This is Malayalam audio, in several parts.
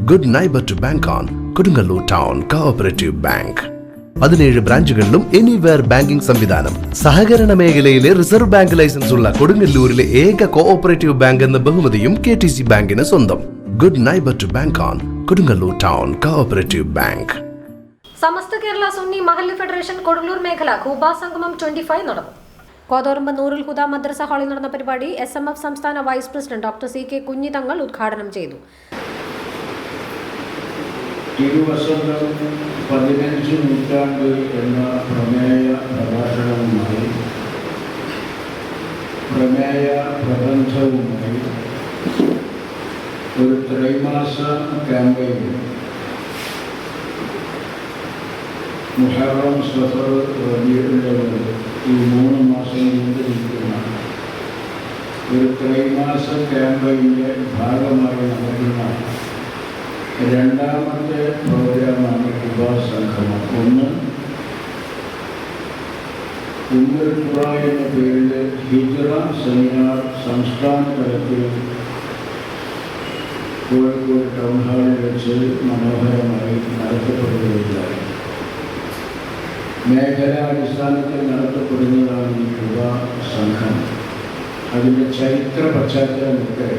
Good neighbour to bank on Kodungallur town cooperative bank. 17 ബ്രാഞ്ചുകളിലും എനിവെയർ ബാങ്കിംഗ് സംവിധാനം. സഹകരണ മേഖലയിലെ റിസർവ് ബാങ്ക് ലൈസൻസ് ഉള്ള കൊടുങ്ങല്ലൂരിലെ ഏക കോഓപ്പറേറ്റീവ് ബാങ്ക് എന്ന ബഹുമതിയും KTC ബാങ്കിന് സ്വന്തം. Good neighbour to bank on Kodungallur town cooperative bank. Samastha Kerala Sunni Mahallu federation Kodungallur മേഖല ഖൂബ സംഗമം 25 നടന്നു. കോതോറമ്പ് നൂറുൽ ഹുദ മദ്രസ ഹാളിൽ നടന്ന പരിപാടി SMF സംസ്ഥാന വൈസ് പ്രസിഡന്റ് ഡോക്ടർ CK കുഞ്ഞിതങ്ങൾ ഉദ്ഘാടനം ചെയ്തു. തിരുവസന്തം 15 നൂറ്റാണ്ട് എന്ന പ്രമേയ പ്രഭാഷണവുമായി പ്രമേയ പ്രബന്ധവുമായി ഒരു ത്രൈമാസ ക്യാമ്പയിൻ മുഹറം, സഫർ, റബീഉൽ അവ്വൽ ഈ 3 മാസം നീണ്ടുനിൽക്കുന്ന ഒരു ത്രൈമാസ ക്യാമ്പയിൻ്റെ ഭാഗമായി നടക്കുന്ന രണ്ടാമത്തെ പ്രോഗ്രാമാണ് ഖുബ സംഗമം. ഒന്ന് ഉമ്മുൽ ഖുറ എന്ന പേരിൽ ഹിജ്റ സെമിനാർ സംസ്ഥാന തലത്തിൽ കോഴിക്കോട് ടൗൺ ഹാളിൽ വെച്ച് മനോഹരമായി നടത്തപ്പെടുകയുണ്ടായി. മേഖലാടിസ്ഥാനത്തിൽ നടത്തപ്പെടുന്നതാണ് ഈ ഖുബ സംഘം. അതിൻ്റെ ചരിത്ര പശ്ചാത്തലമൊക്കെ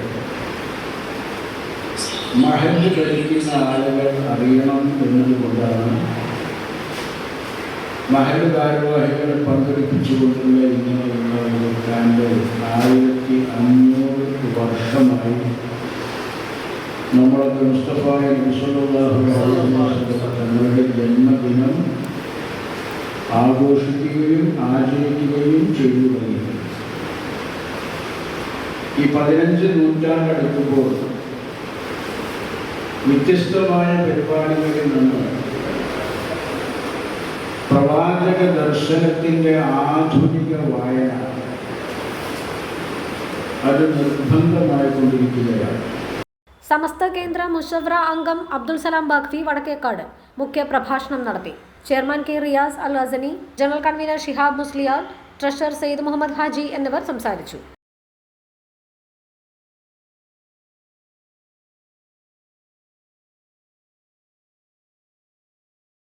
മഹല്ല് ഭരിക്കുന്ന ആളുകൾ അറിയണം എന്നതുകൊണ്ടാണ് മഹല്ല് ഭാരവാഹികളെ പങ്കെടുപ്പിച്ചുകൊണ്ടുള്ള ഇങ്ങനെയുള്ള ഒരു ക്യാമ്പ് 1500 വർഷമായി നമ്മളൊക്കെ മുസ്തഫായ നബി സല്ലല്ലാഹു അലൈഹി വസല്ലം തങ്ങളുടെ ജന്മദിനം ആഘോഷിക്കുകയും ആചരിക്കുകയും ചെയ്തു തുടങ്ങി. ഈ 15 നൂറ്റാണ്ടടുക്കുമ്പോൾ വ്യത്യസ്തമായ പരിപാടികളിൽ നിന്ന് പ്രവാചക ദർശനത്തിൻ്റെ ആധുനിക വായന അത് നിർബന്ധമായിക്കൊണ്ടിരിക്കുകയാണ്. സമസ്ത കേന്ദ്ര മുഷവറ അംഗം അബ്ദുൽ സലാം ബാഖ്വി വടക്കേക്കാട് മുഖ്യ പ്രഭാഷണം നടത്തി. Chairman K Riyas Al Asani, general convener Shihab Musliyar, treasurer Syed Muhammad Haji എന്നിവർ സംസാരിച്ചു.